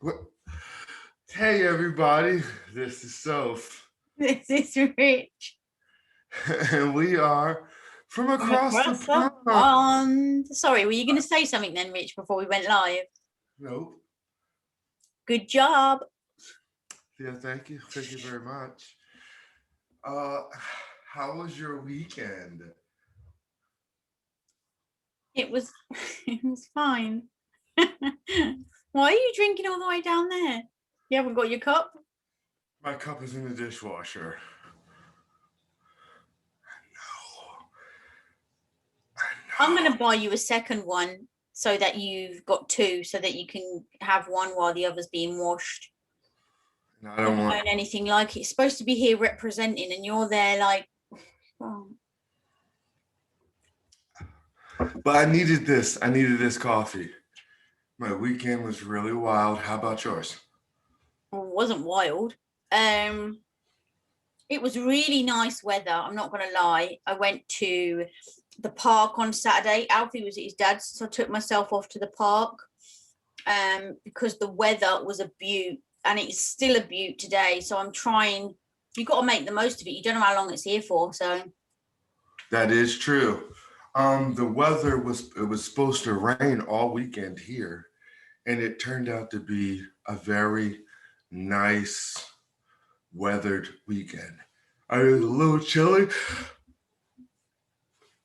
What? Hey everybody, this is Soph, This is Rich and we are from from across the across the pond. pond. Sorry, were you going to say something then, Rich, before we went live? Nope. Good job. Yeah, thank you very much. Uh, how was your weekend? It was it was fine. Why are you drinking all the way down there? You haven't got your cup? My cup is in the dishwasher. I'm going to buy you a second one so that you've got two, so that you can have one while the other's being washed. And I Never don't want. known anything like it. It's supposed to be here representing, and you're there like, oh. But I needed this. I needed this coffee. My weekend was really wild. How about yours? Well, it wasn't wild. It was really nice weather. I'm not going to lie. I went to the park on Saturday. Alfie was at his dad's, so I took myself off to the park because the weather was a beaut, and it's still a beaut today. So I'm trying. You've got to make the most of it. You don't know how long it's here for. So That is true. The weather was supposed to rain all weekend here, and it turned out to be a very nice weathered weekend. I was a little chilly.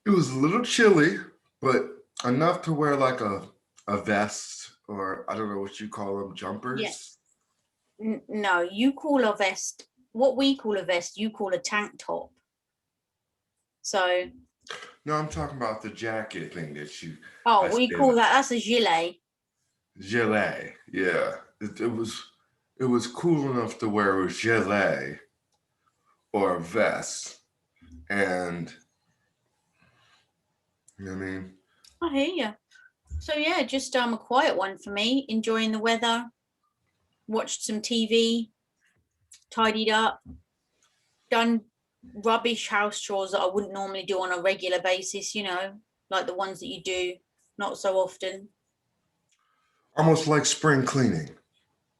It was a little chilly, but enough to wear like a vest, or I don't know what you call them, yeah, jumpers. no, you call a vest what we call a vest. You call a tank top. So No, I'm talking about the jacket thing that you. I we say call that's a gilet. gilet. Yeah, it was cool enough to wear a gilet or a vest, and you know what I mean. I hear you. So yeah, just a quiet one for me. Enjoying the weather. Watched some TV. Tidied up. Done rubbish house chores that I wouldn't normally do on a regular basis. Like the ones that you do not so often. Almost like spring cleaning.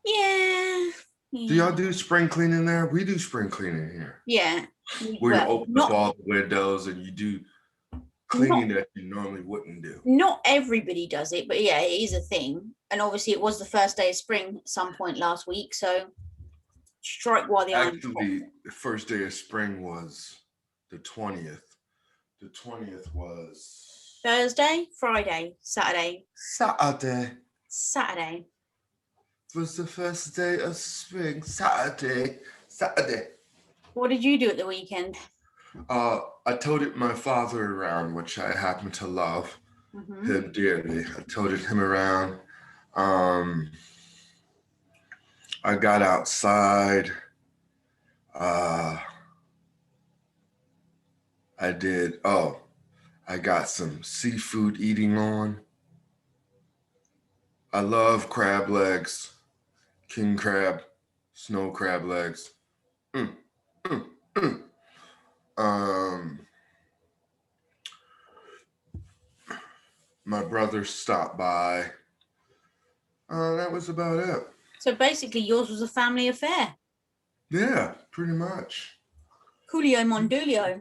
Yeah. Do Yeah. y'all do spring cleaning there? We do spring cleaning here. Yeah. Where you Well, open up all the windows and you do not cleaning that you normally wouldn't do. not everybody does it, but yeah, it is a thing. And obviously, it was the first day of spring at some point last week, so strike while the iron's hot. Actually, the first day of spring was the 20th. The 20th was Thursday, Friday, Saturday. Saturday. Saturday. Was the first day of spring. Saturday. What did you do at the weekend? I toted my father around, which I happen to love him dearly. I toted him around. I got outside. I did. Oh, I got some seafood eating on. I love crab legs, king crab, snow crab legs. Mm, mm, mm. Um, my brother stopped by. That was about it. So basically, yours was a family affair. Yeah, pretty much. Coolio Mondulio.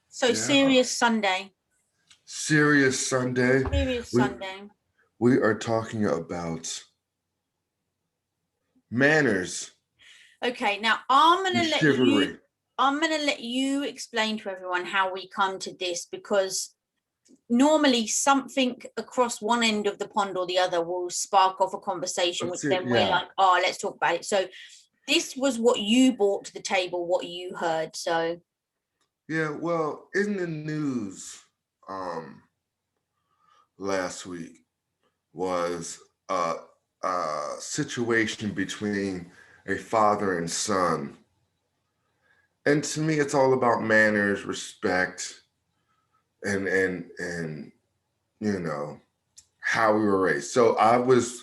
So Yeah. serious Sunday. Serious Sunday. Serious Sunday. We are talking about manners. Okay, now I'm gonna let chivalry. you explain to everyone how we come to this, because normally something across one end of the pond or the other will spark off a conversation, which then we're like, oh, let's talk about it. So this was what you brought to the table, what you heard. So yeah, well, in the news last week was a situation between a father and son. And to me, it's all about manners, respect, and how we were raised. So I was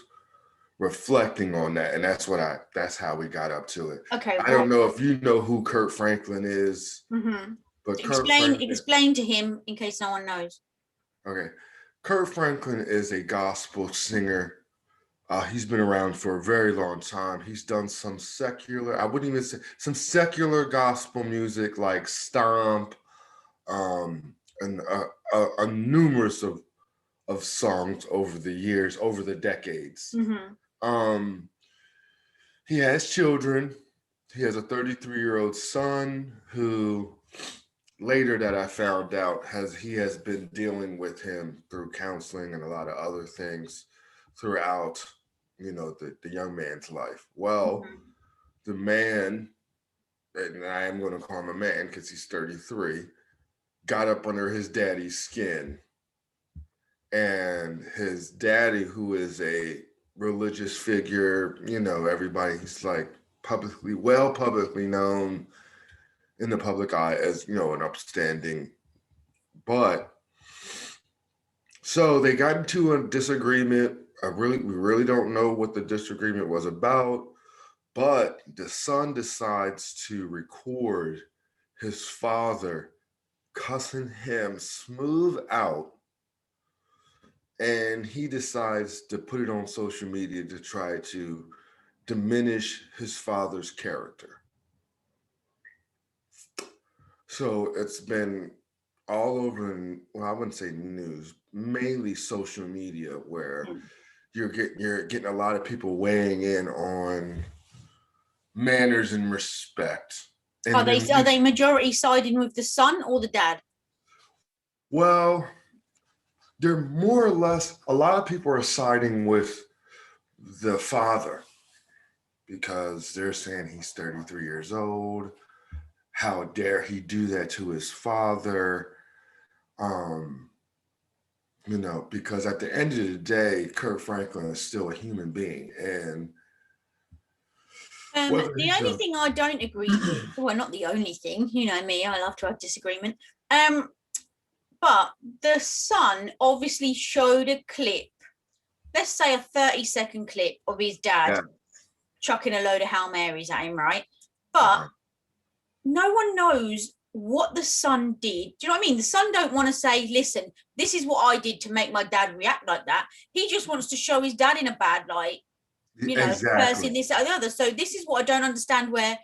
reflecting on that, and that's how we got up to it. Okay, I don't know if you know who Kirk Franklin is, but explain to him in case no one knows. Okay, Kirk Franklin is a gospel singer, He's been around for a very long time. He's done some secular, I wouldn't even say some secular gospel music like Stomp, and a numerous of songs over the years, over the decades. Mm-hmm. Um, he has children. He has a 33-year-old son who later that I found out he has been dealing with him through counseling and a lot of other things throughout, the young man's life. Well, Mm-hmm. the man, and I am going to call him a man because he's 33, got up under his daddy's skin. And his daddy, who is a religious figure, everybody's like publicly known in the public eye as, an upstanding. But so they got into a disagreement. We really don't know what the disagreement was about, but the son decides to record his father cussing him smooth out, and he decides to put it on social media to try to diminish his father's character. So it's been all over, well, I wouldn't say news, mainly social media, where you're getting a lot of people weighing in on manners and respect. And Are they majority siding with the son or the dad? Well, they're more or less, a lot of people are siding with the father because they're saying he's 33 years old. How dare he do that to his father? Because at the end of the day, Kirk Franklin is still a human being. And the only thing I don't agree with, well, not the only thing, you know me, I love to have disagreement. But the son obviously showed a clip, let's say a 30-second clip of his dad chucking a load of Hail Marys at him, right? But no one knows what the son did. Do you know what I mean? The son don't want to say, listen, this is what I did to make my dad react like that. He just wants to show his dad in a bad light, cursing this, that, or the other. So this is what I don't understand, where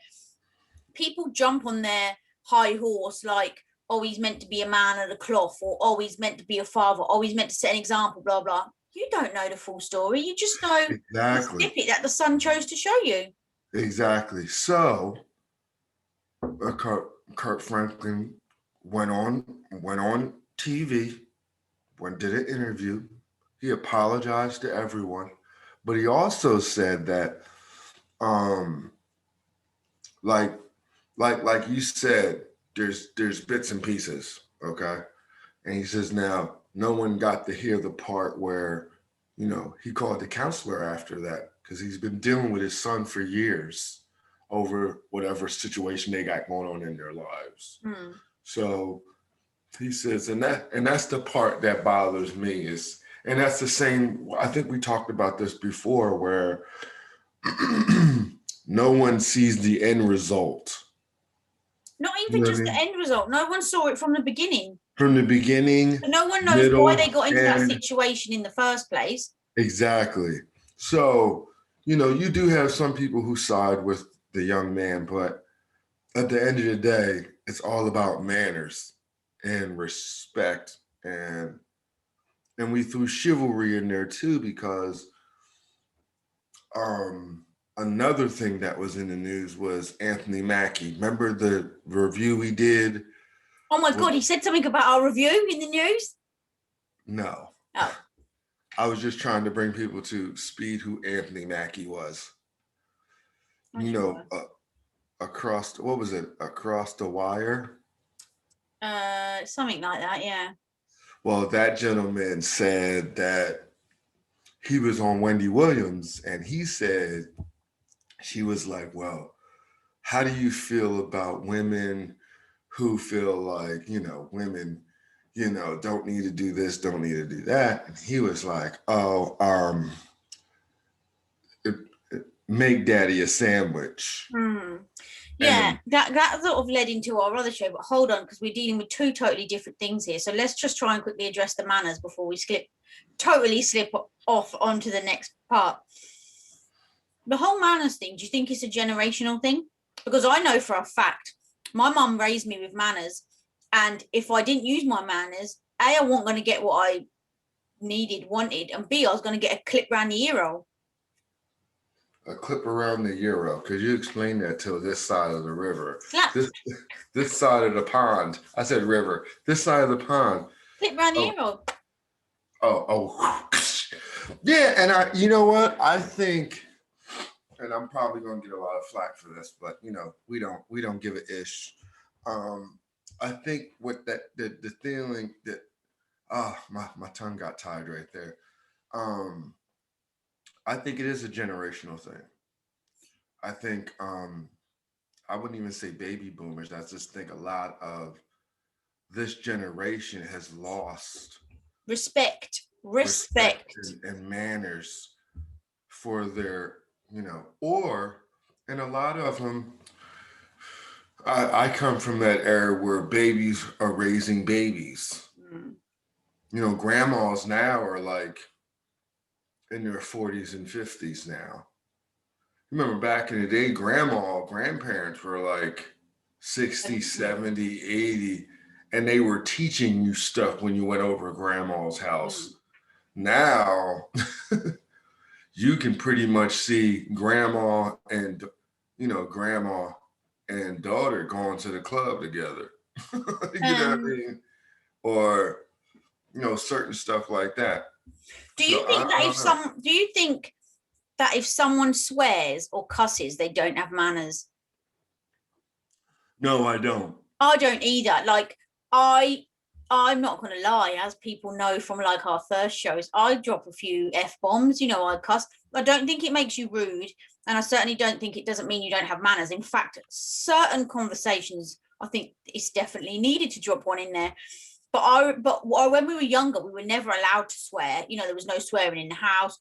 people jump on their high horse like, oh, he's meant to be a man of the cloth, or oh, he's meant to be a father, oh, he's meant to set an example, blah, blah. You don't know the full story. You just know the snippet that the son chose to show you. Exactly. So Kirk Franklin went on TV, did an interview. He apologized to everyone, but he also said that, like you said, there's bits and pieces, okay? And he says now no one got to hear the part where, he called the counselor after that because he's been dealing with his son for years over whatever situation they got going on in their lives. So he says, and that's the part that bothers me is, and that's the same, I think we talked about this before, where no one sees the end result. Not even just the end result. No one saw it from the beginning. From the beginning. But no one knows why they got into that situation in the first place. Exactly. So, you do have some people who side with the young man, but at the end of the day, it's all about manners and respect, and we threw chivalry in there too, because another thing that was in the news was Anthony Mackie. Remember the review we did? Oh my God, he said something about our review in the news? No. Oh. I was just trying to bring people to speed who Anthony Mackie was. Across the wire? Something like that, yeah. Well, that gentleman said that he was on Wendy Williams, and he said, she was like, well, how do you feel about women who feel like, women, don't need to do this, don't need to do that? And he was like, make daddy a sandwich. Yeah, that sort of led into our other show, but hold on, because we're dealing with two totally different things here. So let's just try and quickly address the manners before we totally slip off onto the next part. The whole manners thing, do you think it's a generational thing? Because I know for a fact my mum raised me with manners, and if I didn't use my manners, A, I wasn't going to get what I wanted, and B, I was going to get a clip round the ear roll. A clip around the euro. Could you explain that to this side of the river? Slap. This side of the pond. I said river. This side of the pond. Clip round the ear roll. Oh. Yeah, and you know what? I think, and I'm probably gonna get a lot of flack for this, but you know, we don't give a ish. I think what the feeling that my tongue got tied right there. I think it is a generational thing. I think I wouldn't even say baby boomers. I just think a lot of this generation has lost Respect and manners for their, you know, and a lot of them. I come from that era where babies are raising babies. You know, grandmas now are like in their 40s and 50s now. Remember back in the day, grandparents were like 60, 70, 80, and they were teaching you stuff when you went over grandma's house. Now, you can pretty much see grandma and daughter going to the club together. You know what I mean? Or, you know, certain stuff like that. Do you think that if someone swears or cusses, they don't have manners? No, I don't. I don't either. Like, I'm not going to lie, as people know from like our first shows, I drop a few F-bombs, you know, I cuss. I don't think it makes you rude, and I certainly don't think it doesn't mean you don't have manners. In fact, certain conversations, I think it's definitely needed to drop one in there. But when we were younger, we were never allowed to swear. You know, there was no swearing in the house.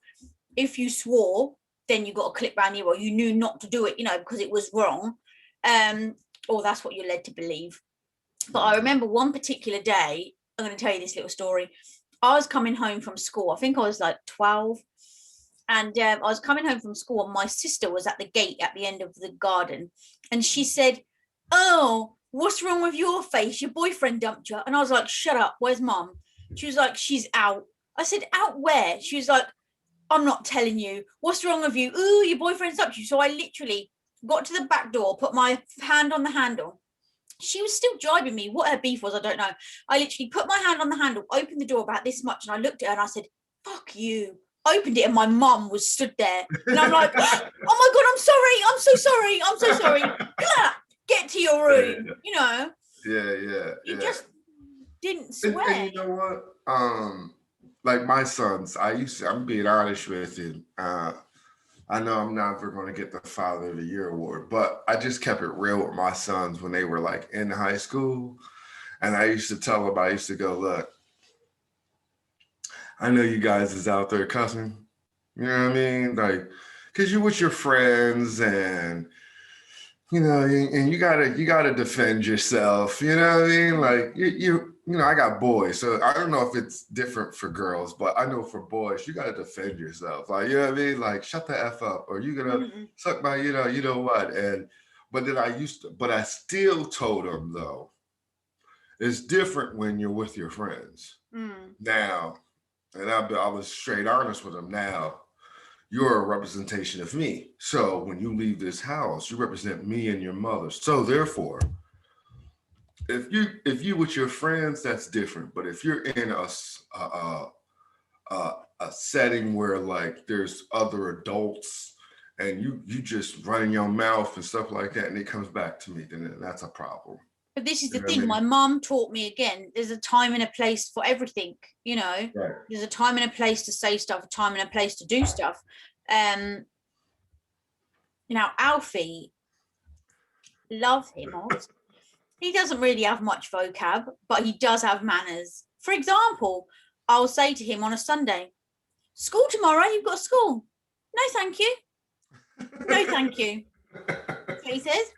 If you swore, then you got a clip round the ear, or you knew not to do it, you know, because it was wrong. Or that's what you're led to believe. But I remember one particular day, I'm going to tell you this little story. I was coming home from school. I think I was like 12. And I was coming home from school, and my sister was at the gate at the end of the garden. And she said, "Oh, what's wrong with your face? Your boyfriend dumped you." And I was like, "Shut up. Where's mum?" She was like, "She's out." I said, "Out where?" She was like, "I'm not telling you. What's wrong with you?" "Ooh, your boyfriend's dumped you." So I literally got to the back door, put my hand on the handle. She was still driving me. What her beef was, I don't know. I literally put my hand on the handle, opened the door about this much, and I looked at her and I said, "Fuck you." Opened it, and my mum was stood there. And I'm like, "Oh my God, I'm sorry. I'm so sorry. I'm so sorry." Get to your room, Yeah. you know. Yeah. You just didn't swear. And you know what? Like my sons, I'm being honest with you. I know I'm never going to get the Father of the Year award, but I just kept it real with my sons when they were like in high school. And I used to tell them, I used to go, "Look, I know you guys is out there cussing. You know what I mean? Like, cause you with your friends and, you know, and you gotta defend yourself. You know what I mean? Like you know, I got boys, so I don't know if it's different for girls, but I know for boys, you gotta defend yourself. Like, you know what I mean? Like, shut the F up, or you gonna suck my, you know what? But I still told them though, it's different when you're with your friends. Now, and I was straight honest with them. Now, you're a representation of me. So when you leave this house, you represent me and your mother. So therefore, if you with your friends, that's different. But if you're in a setting where like there's other adults and you just running your mouth and stuff like that, and it comes back to me, then that's a problem. But this is the thing. My mum taught me again, there's a time and a place for everything, you know. Right. There's a time and a place to say stuff, a time and a place to do stuff. Now Alfie, love him. He doesn't really have much vocab, but he does have manners. For example, I'll say to him on a Sunday, "School tomorrow, you've got school." "No, thank you." "No, thank you." That's what he says.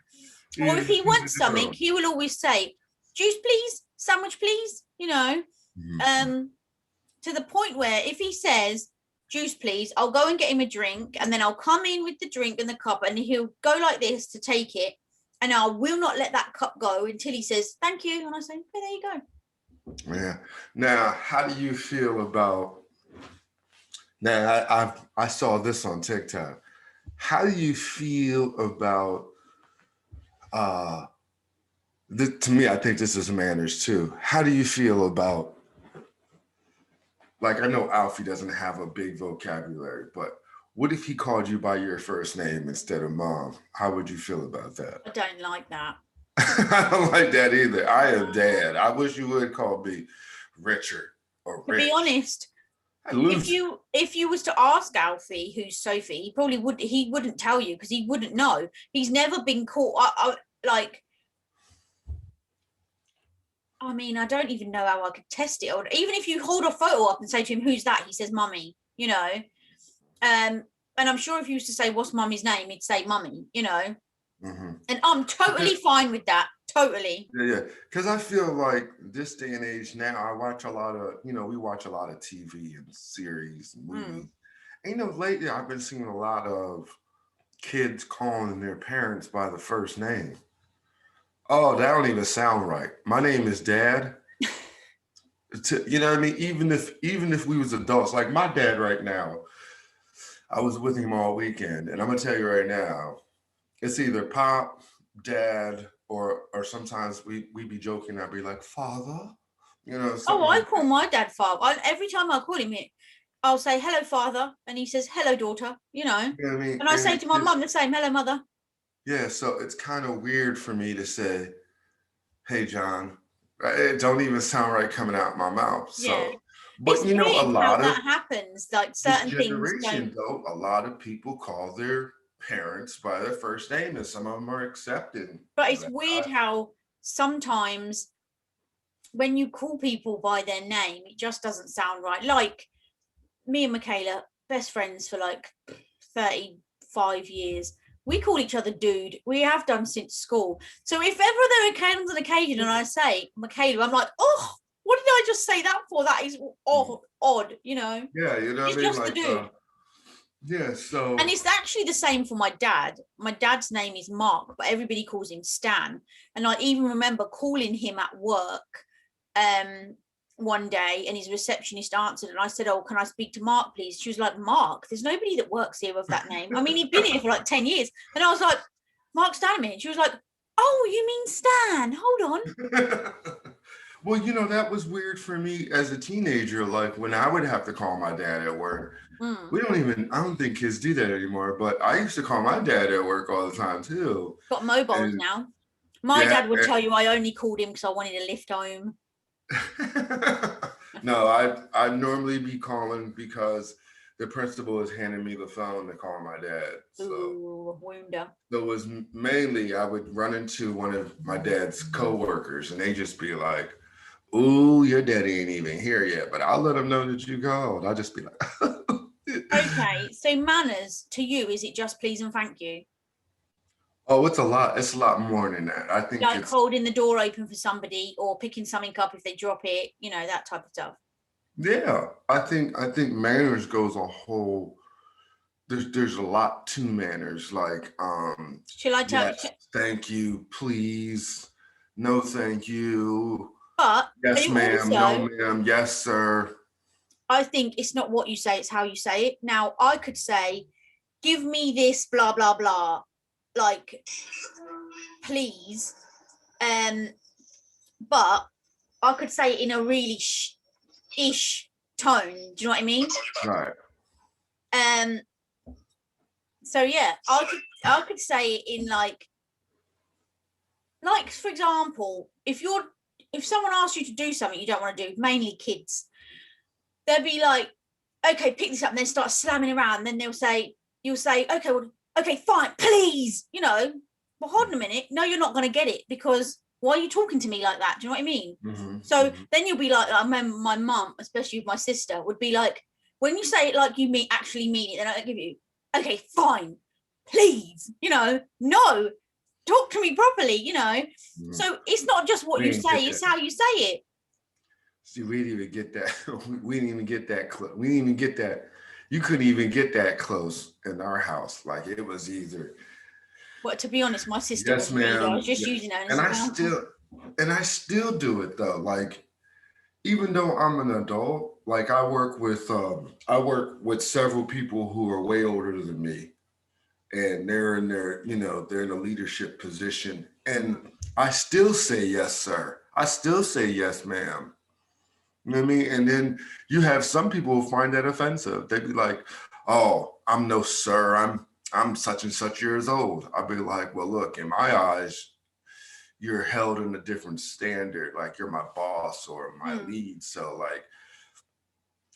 Or if he wants something, he will always say, "Juice, please, sandwich, please," you know, to the point where if he says, juice, please. I'll go and get him a drink, and then I'll come in with the drink and the cup, and he'll go like this to take it, and I will not let that cup go until he says thank you, and I say, okay, there you go. Yeah. Now, how do you feel about? Now, I saw this on TikTok. How do you feel about? To me, I think this is manners too. How do you feel about? Like, I know Alfie doesn't have a big vocabulary, but what if he called you by your first name instead of mom? How would you feel about that? I don't like that. I don't like that either. I am dad. I wish you would call me Richard or To Rich. be honest, if you was to ask Alfie who's Sophie, he wouldn't tell you because he wouldn't know. He's never been caught. I mean, I don't even know how I could test it. Even if you hold a photo up and say to him, who's that? He says, mummy, you know. And I'm sure if you used to say, what's mummy's name? He'd say mummy, you know. Mm-hmm. And I'm totally fine with that. Totally. Yeah. Because I feel like this day and age now, I watch a lot of, we watch a lot of TV and series and movies. And, lately I've been seeing a lot of kids calling their parents by the first name. Oh, that don't even sound right. My name is Dad. You know what I mean? Even if we was adults, like my dad right now, I was with him all weekend, and I'm gonna tell you right now, it's either Pop, Dad, or sometimes we be joking. I'd be like, Father, Oh, I call my dad Father. Every time I call him, I'll say hello, Father, and he says hello, daughter. You know what I mean? And I say to my mum the same, hello, mother. Yeah, so it's kind of weird for me to say, hey, John. It don't even sound right coming out my mouth. So, yeah. But it's a lot of that happens. Like certain things. Though, a lot of people call their parents by their first name, and some of them are accepted. But it's weird how sometimes when you call people by their name, it just doesn't sound right. Like me and Michaela, best friends for like 35 years. We call each other dude. We have done since school. So if ever there comes an occasion and I say Michaela, I'm like, oh, what did I just say that for? That is odd, you know? Yeah, you know what I mean? It's just a dude. Yeah, so... And it's actually the same for my dad. My dad's name is Mark, but everybody calls him Stan. And I even remember calling him at work one day, and his receptionist answered, and I said, oh, can I speak to Mark, please? She was like, Mark? There's nobody that works here of that name. I mean, he'd been here for like 10 years. And I was like, Mark Stanimir. She was like, oh, you mean Stan? Hold on. Well, that was weird for me as a teenager. Like when I would have to call my dad at work. I don't think kids do that anymore, but I used to call my dad at work all the time too. Got mobiles now. My dad would tell you I only called him because I wanted a lift home. No, I normally be calling because the principal is handing me the phone to call my dad. So it was mainly I would run into one of my dad's co-workers and they just be like, ooh, your daddy ain't even here yet, but I'll let him know that you called. I'll just be like, okay, so manners to you, is it just please and thank you? Oh, it's a lot more than that. I think like holding the door open for somebody or picking something up if they drop it, that type of stuff. Yeah, I think manners goes a whole. There's a lot to manners. Like, shall I tell? Yes, thank you, please. No, thank you. But yes, ma'am. No, ma'am. Yes, sir. I think it's not what you say; it's how you say it. Now, I could say, "Give me this," blah blah blah. Like, please, but I could say it in a really ish tone. Do you know what I mean? Right. So yeah, I could say it in like for example, if someone asks you to do something you don't want to do, mainly kids, they'll be like, okay, pick this up, and then start slamming around, and then you'll say, okay, well, okay, fine, please, well, hold on a minute. No, you're not going to get it because why are you talking to me like that? Do you know what I mean? So then you'll be like, I remember my mum, especially with my sister, would be like, when you say it like you actually mean it, then I'll give you, okay, fine, please, no, talk to me properly, So it's not just what you say, it's how you say it. See, we didn't even get that. We didn't even get that clip. We didn't even get that. you couldn't even get that close in our house. Like it was either Well, to be honest, my sister yes, wasn't either. I was ma'am. just Yeah. using her as an And I example. still do it though. Like even though I'm an adult, like I work with several people who are way older than me, and they're in their, they're in a leadership position, and I still say yes, sir. I still say yes, ma'am. You know what I mean? And then you have some people who find that offensive. They'd be like, "Oh, I'm no sir. I'm such and such years old." I'd be like, "Well, look, in my eyes, you're held in a different standard. Like you're my boss or my lead. So like,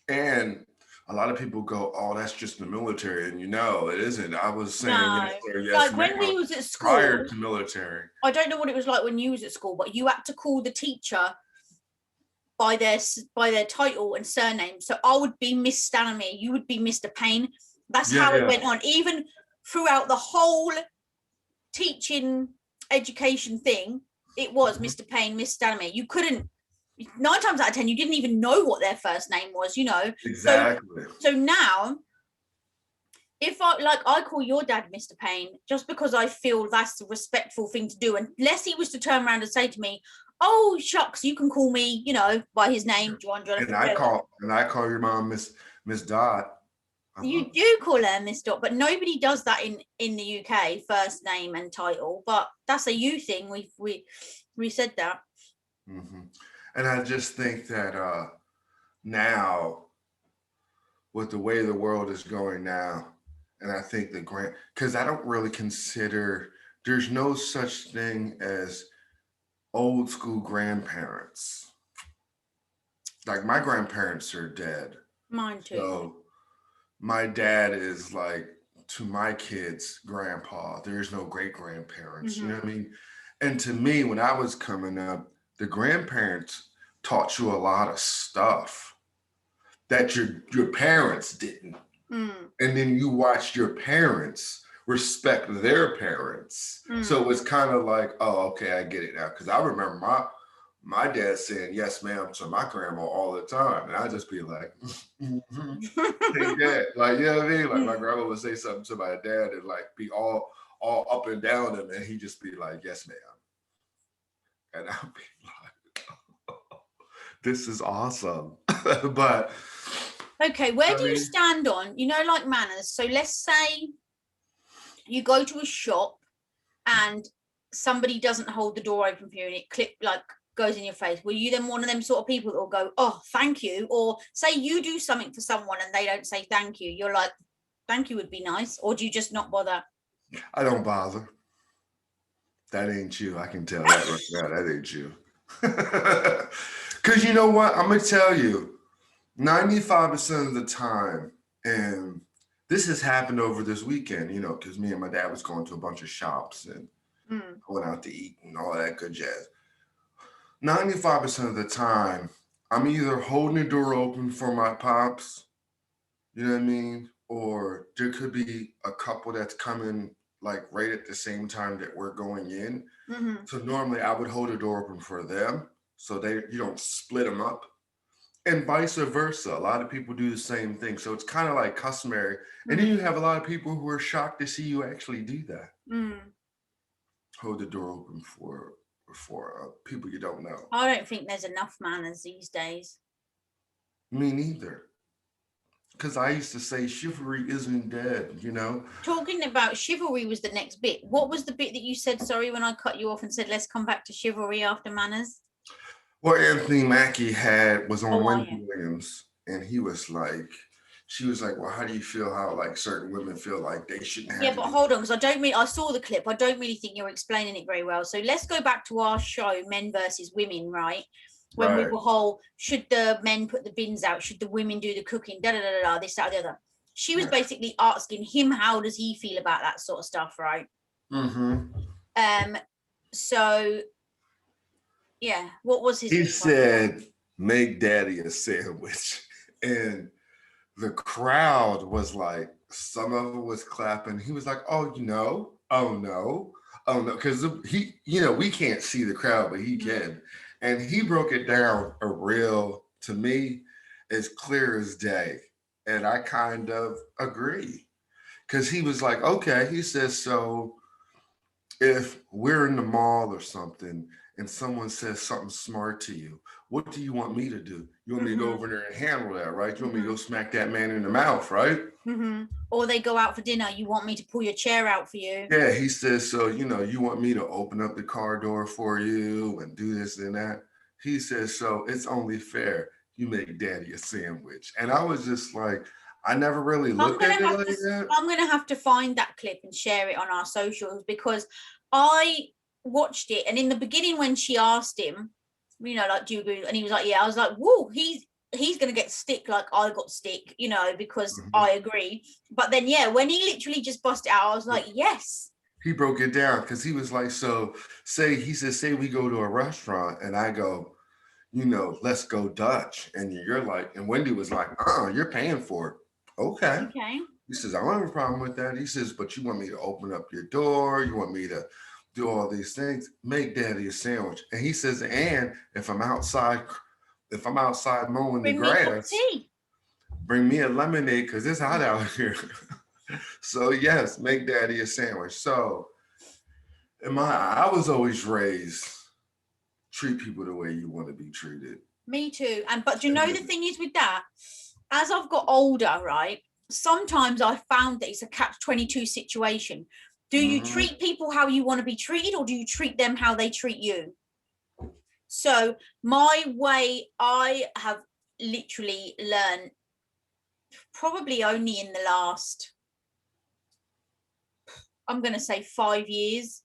and a lot of people go, "Oh, that's just the military," and it isn't. I was saying No, yes sir, yes like when ma'am we was at prior school, to military. I don't know what it was like when you was at school, but you had to call the teacher by their title and surname. So I would be Miss Stanamere, you would be Mr. Payne. That's Yeah, how it yeah. went on. Even throughout the whole teaching education thing, it was Mr. Payne, Miss Stanamere. You couldn't, 9 times out of 10, you didn't even know what their first name was, Exactly. So now, if I call your dad Mr. Payne, just because I feel that's the respectful thing to do, unless he was to turn around and say to me, "Oh shucks, you can call me, by his name, John." And I call your mom Miss Dot. You do call her Miss Dot, but nobody does that in the UK, first name and title. But that's a you thing. We said that. Mm-hmm. And I just think that now, with the way the world is going now, and I think because I don't really consider there's no such thing as old school grandparents. Like my grandparents are dead. Mine too. So my dad is like to my kids grandpa. There's no great grandparents. You know what I mean? And to me, when I was coming up, the grandparents taught you a lot of stuff that your parents didn't. And then you watched your parents respect their parents. So it's kind of like, oh, okay, I get it now. Because I remember my dad saying yes ma'am to my grandma all the time, and I'd just be like, hey dad, like, you know what I mean? Like my grandma would say something to my dad and like be all up and down him, and he'd just be like, yes ma'am, and I'd be like, oh, this is awesome. But okay, where do you stand on, like manners? So let's say you go to a shop and somebody doesn't hold the door open for you and it goes in your face. Were you then one of them sort of people that will go, "Oh, thank you"? Or say you do something for someone and they don't say thank you, you're like, "Thank you would be nice," or do you just not bother? I don't bother. That ain't you. I can tell that right now. That ain't you. Because you know what? I'm going to tell you, 95% of the time, and this has happened over this weekend, because me and my dad was going to a bunch of shops and going out to eat and all that good jazz. 95% of the time, I'm either holding the door open for my pops, you know what I mean? Or there could be a couple that's coming like right at the same time that we're going in. So normally I would hold the door open for them so you don't split them up. And vice versa. A lot of people do the same thing. So it's kind of like customary. And then you have a lot of people who are shocked to see you actually do that. Hold the door open for people you don't know. I don't think there's enough manners these days. Me neither. Because I used to say chivalry isn't dead, Talking about chivalry was the next bit. What was the bit that you said, sorry, when I cut you off and said, let's come back to chivalry after manners? Well, Anthony Mackie was on Wendy Williams, and she was like, well, how do you feel how like certain women feel like they shouldn't have? Yeah, but hold on, because I saw the clip. I don't really think you're explaining it very well. So let's go back to our show, Men versus Women, right? When we were should the men put the bins out? Should the women do the cooking? This, that, or the other. She was basically asking him, how does he feel about that sort of stuff, right? So, yeah, what was his He said, make daddy a sandwich. And the crowd was like, some of it was clapping. He was like, oh no. Because we can't see the crowd, but he can. And he broke it down to me, as clear as day. And I kind of agree. Because he was like, okay, he says, so if we're in the mall or something and someone says something smart to you, what do you want me to do? You want me to go Mm-hmm. over there and handle that, right? You want me to Mm-hmm. go smack that man in the mouth, right? Mm-hmm. Or they go out for dinner. You want me to pull your chair out for you? Yeah, he says, so, you want me to open up the car door for you and do this and that. He says, so it's only fair you make daddy a sandwich. And I was just like, I never really I'm looked gonna at it have like to. that. I'm gonna have to find that clip and share it on our socials because I watched it, and in the beginning when she asked him, like, do you agree? And he was like, yeah. I was like, whoa, he's gonna get stick like I got stick, because Mhm. I agree. But then, yeah, when he literally just busted out, I was like, yes. He broke it down because he was like, so say we go to a restaurant and I go, let's go Dutch. And you're like, and Wendy was like, you're paying for it. Okay. Okay. He says, I don't have a problem with that. He says, but you want me to open up your door. You want me to do all these things. Make daddy a sandwich. And he says, and if I'm outside mowing the Bring me a cup of grass, tea. bring me a lemonade because it's hot out here. So yes, make daddy a sandwich. So I was always raised, treat people the way you want to be treated. Me too. But the thing is with that, as I've got older, right? Sometimes I found that it's a catch-22 situation. Do you Mm-hmm. treat people how you want to be treated, or do you treat them how they treat you? So my way, I have literally learned probably only in the last, I'm going to say 5 years,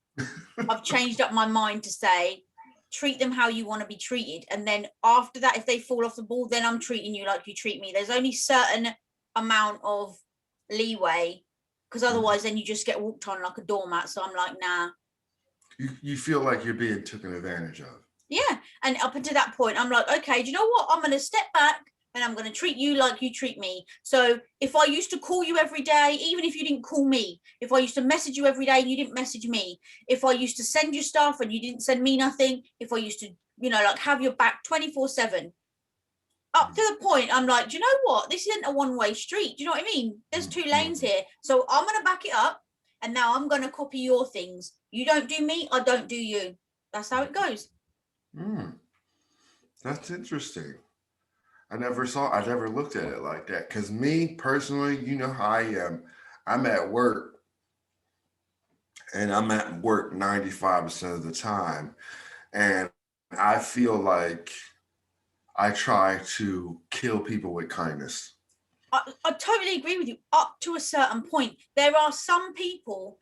I've changed up my mind to say, treat them how you want to be treated. And then after that, if they fall off the ball, then I'm treating you like you treat me. There's only certain amount of leeway because otherwise then you just get walked on like a doormat. So I'm like, nah. You feel like you're being taken advantage of. Yeah. And up until that point, I'm like, okay, do you know what? I'm going to step back and I'm going to treat you like you treat me. So if I used to call you every day, even if you didn't call me, if I used to message you every day and you didn't message me, if I used to send you stuff and you didn't send me nothing, if I used to, like have your back 24/7, up to the point I'm like, do you know what? This isn't a one-way street. Do you know what I mean? There's two lanes here. So I'm going to back it up and now I'm going to copy your things. You don't do me, I don't do you. That's how it goes. Mm, that's interesting. I never looked at it like that. Because me personally, you know how I am. I'm at work and I'm at work 95% of the time. And I feel like I try to kill people with kindness. I totally agree with you up to a certain point. There are some people,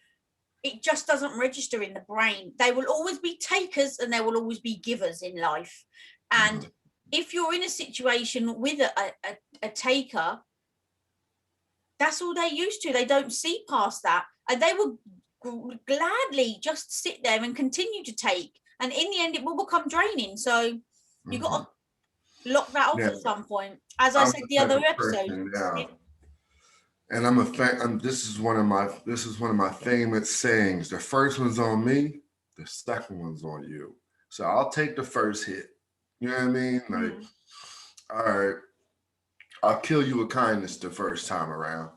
it just doesn't register in the brain. They will always be takers and there will always be givers in life. And Mhm. if you're in a situation with a taker, that's all they're used to. They don't see past that. And they will gladly just sit there and continue to take. And in the end, it will become draining. So you got Mhm. to lock that off Now, at some point. As I I'm said the the type other of episode, person now, and I'm a fan. This is one of my famous sayings. The first one's on me, the second one's on you. So I'll take the first hit. You know what I mean? Like, mm, all right, I'll kill you with kindness the first time around.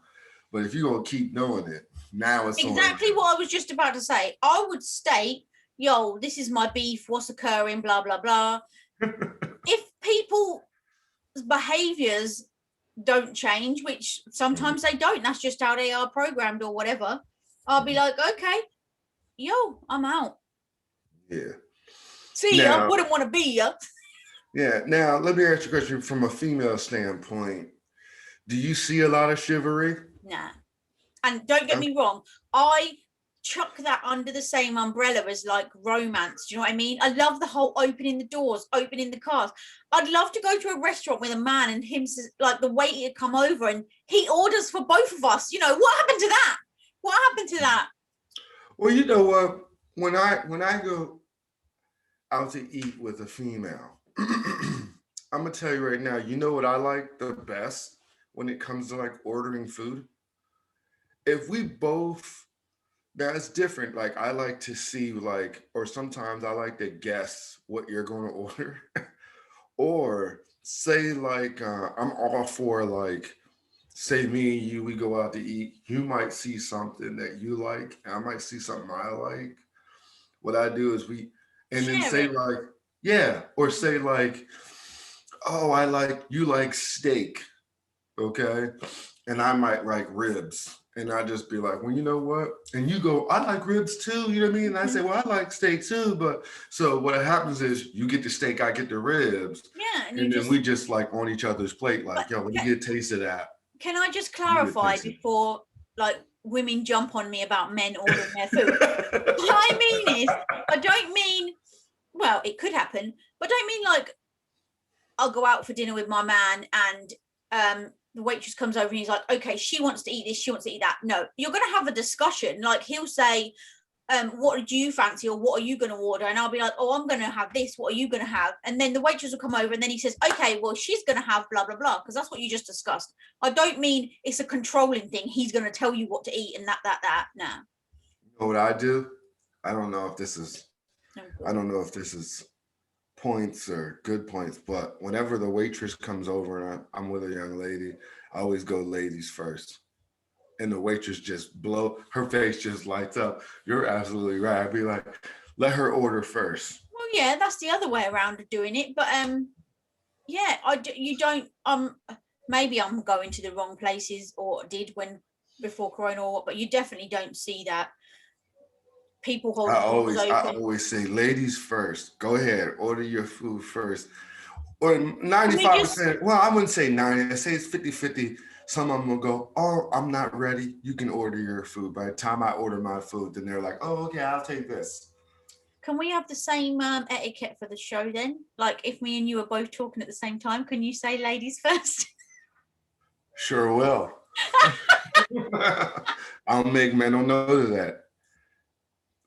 But if you're gonna keep doing it, now it's on exactly what I was just about to say. I would state, yo, this is my beef, what's occurring, blah, blah, blah. you. If people's behaviors don't change, which sometimes they don't, that's just how they are programmed or whatever, I'll be like, okay, yo, I'm out. Yeah. See ya, Now, wouldn't want to be ya. yeah. Now, let me ask you a question from a female standpoint. Do you see a lot of chivalry? Nah. And don't get me wrong, I chuck that under the same umbrella as like romance. Do you know what I mean? I love the whole opening the doors, opening the cars. I'd love to go to a restaurant with a man and him like the waiter come over and he orders for both of us. What happened to that? What happened to that? Well, you know what? When I go out to eat with a female, I'm gonna tell you right now. You know what I like the best when it comes to like ordering food? If we both That's different. Like I like to see like, or sometimes I like to guess what you're going to order, or say like I'm all for like say me and you, we go out to eat. You might see something that you like, and I might see something I like. What I do is and then Share say it. like, yeah, or say like, oh, I like you like steak, okay, and I might like ribs. And I just be like, well, you know what? And you go, I like ribs too. You know what I mean? And I say, Mhm. well, I like steak too. But so what happens is you get the steak, I get the ribs. Yeah, and you And then just we just like on each other's plate, but like, yo, let me ca- get a taste of that. can I just Let me get a clarify taste of before like women jump on me about men ordering their food? What I it. mean is, I don't mean, well, it could happen, but I don't mean like I'll go out for dinner with my man and the waitress comes over and he's like, okay, she wants to eat this, she wants to eat that. No, you're going to have a discussion. Like he'll say, what do you fancy or what are you going to order? And I'll be like, oh, I'm going to have this. What are you going to have? And then the waitress will come over and then he says, okay, well, she's going to have blah, blah, blah, because that's what you just discussed. I don't mean it's a controlling thing. He's going to tell you what to eat and that. No. You know what I do? I don't know if this is No, I don't know if this is points or good points, but whenever the waitress comes over and I'm with a young lady, I always go ladies first. And the waitress just her face just lights up. You're absolutely right. I'd be like, let her order first. well, yeah, that's the other way around of doing it. But yeah, you don't maybe I'm going to the wrong places or did when before corona or what, but you definitely don't see that people hold the doors I open. always say ladies first. Go ahead, order your food first. Or And we just 95%, well, I wouldn't say 90, I say it's 50-50. Some of them will go, oh, I'm not ready. You can order your food. By the time I order my food, then they're like, oh, okay, I'll take this. can we have the same etiquette for the show then? Like if me and you are both talking at the same time, can you say ladies first? Sure will. I'll make mental note of that.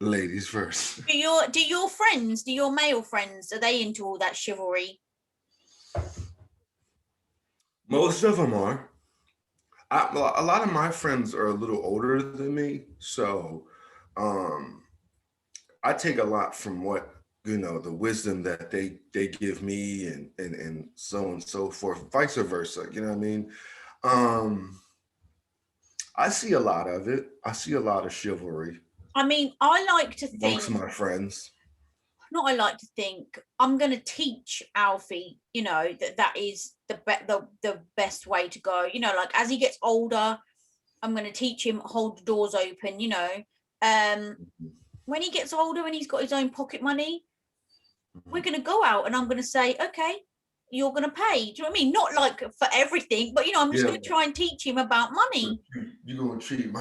Ladies first. Do your male friends, are they into all that chivalry? Most of them are. A lot of my friends are a little older than me, so um, I take a lot from what the wisdom that they give me, and so on and so forth, vice versa. You know what I mean? Um, I see a lot of it. I see a lot of chivalry I mean, I like to amongst think, my friends. not I like to think, I'm going to teach Alfie, that is the best way to go. Like as he gets older, I'm going to teach him hold the doors open. Um, when he gets older and he's got his own pocket money, we're going to go out and I'm going to say, okay, you're going to pay. Do you know what I mean? Not like for everything, but I'm just Yeah, going to try and teach him about money. you're gonna cheat my.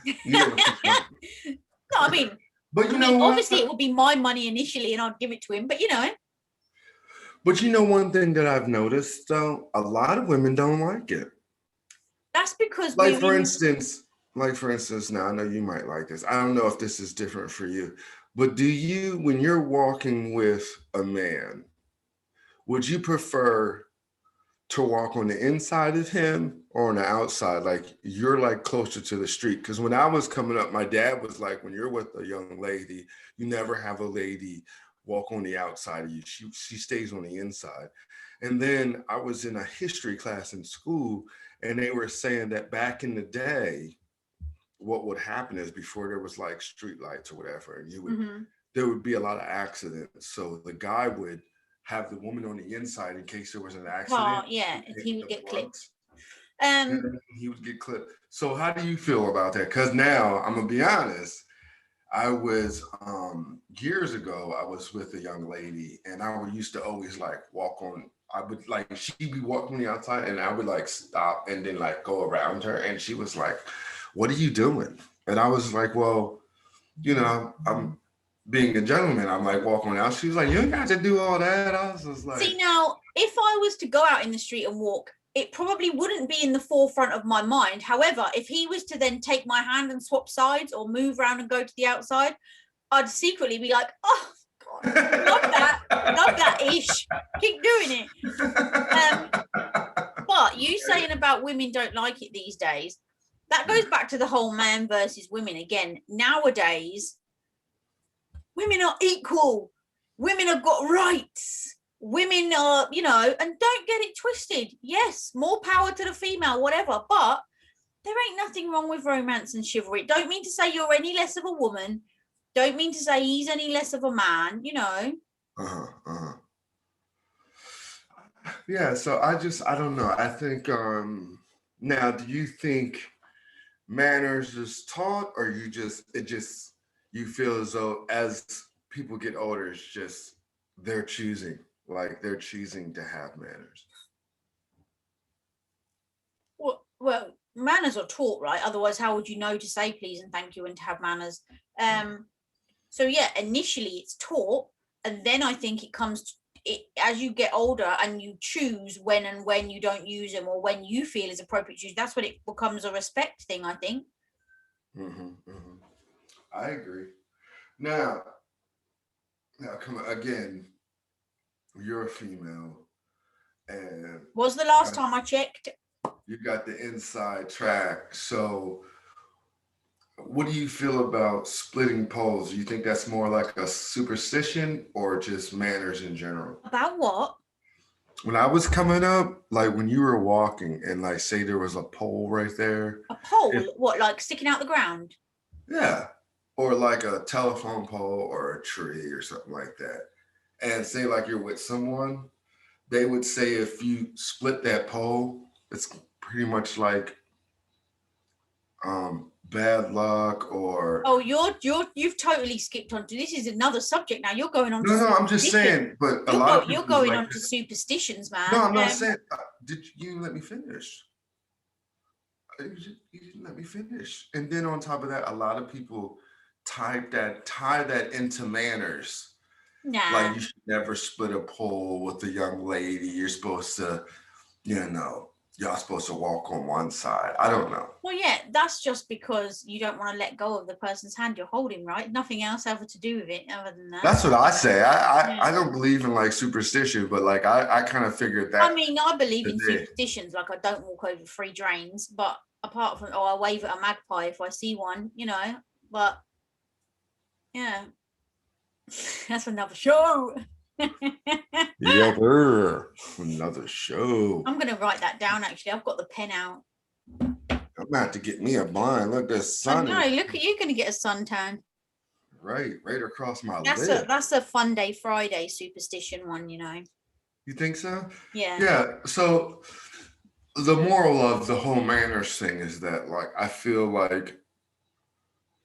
No, You're gonna cheat my. I mean, But you know what? obviously it would be my money initially and I'd give it to him, but But you know one thing that I've noticed though, a lot of women don't like it. that's because Like we're for in. instance, now I know you might like this. I don't know if this is different for you, but do you, when you're walking with a man, would you prefer to walk on the inside of him or on the outside? Like you're like closer to the street. Because when I was coming up, my dad was like, when you're with a young lady, you never have a lady walk on the outside of you. She stays on the inside. And then I was in a history class in school, and they were saying that back in the day, what would happen is before there was like street lights or whatever, and Mhm. there would be a lot of accidents. So the guy would have the woman on the inside in case there was an Well, accident. yeah, He'd he take would the get brunt, clipped. and Um, then he would get clipped. So how do you feel about that? Because now I'm gonna be honest. I was years ago. I was with a young lady, and I would used to always like walk on. I would like she'd be walking on the outside, and I would like stop and then like go around her, and she was like, "What are you doing?" And I was like, "Well, I'm being a gentleman. I'm like walking out." She was like, "You ain't got to do all that." I was just See, like, now, if I was to go out in the street and walk, it probably wouldn't be in the forefront of my mind. However, if he was to then take my hand and swap sides or move around and go to the outside, I'd secretly be like, oh, God, love that ish. Keep doing it. But you saying about women don't like it these days, that goes back to the whole man versus women again. Nowadays, women are equal. Women have got rights. women are, you know, and don't get it twisted. Yes, more power to the female, whatever. But there ain't nothing wrong with romance and chivalry. Don't mean to say you're any less of a woman. Don't mean to say he's any less of a man, you know. Uh-huh, uh-huh. Yeah, so I don't know. I think now do you think manners is taught, or you feel as though as people get older, it's just they're choosing, like they're choosing to have manners? Well, manners are taught, right? Otherwise, how would you know to say please and thank you and to have manners? So yeah, initially it's taught, and then I think it comes to it as you get older and you choose when and when you don't use them, or when you feel is appropriate to use. That's when it becomes a respect thing, I think. I agree. Now, come on, again, you're a female, and Was the last time I checked. you got the inside track. So, what do you feel about splitting poles? Do you think that's more like a superstition or just manners in general? About what? When I was coming up, like when you were walking and like say there was a pole right there. A pole? What, like sticking out the ground? Yeah. Or like a telephone pole or a tree or something like that. And say like you're with someone, they would say if you split that pole, it's pretty much like bad luck or Oh, you've totally skipped on to this. Is another subject now. You're going on to no, I'm just saying, but a lot of people you're going like on to superstitions, man. no, I'm not saying did you let me finish? You didn't let me finish. And then on top of that, a lot of people tie that into manners. Nah. Like you should never split a pole with a young lady. You're supposed to, y'all supposed to walk on one side. I don't know. Well, yeah, that's just because you don't want to let go of the person's hand you're holding, right? Nothing else ever to do with it other than that. That's what I say. I don't believe in like superstition, but like I kind of figured that. I mean, I believe in superstitions. Like I don't walk over 3 drains, but apart from, I wave at a magpie if I see one, but yeah. That's another show. Yeah, another show. I'm gonna write that down. Actually, I've got the pen out. I'm about to get me a blind. Look, the sun. No, look at you, gonna get a suntan. Right across my lip. That's a Fun Day Friday superstition one, You think so? Yeah. Yeah. So the moral of the whole manners thing is that, like, I feel like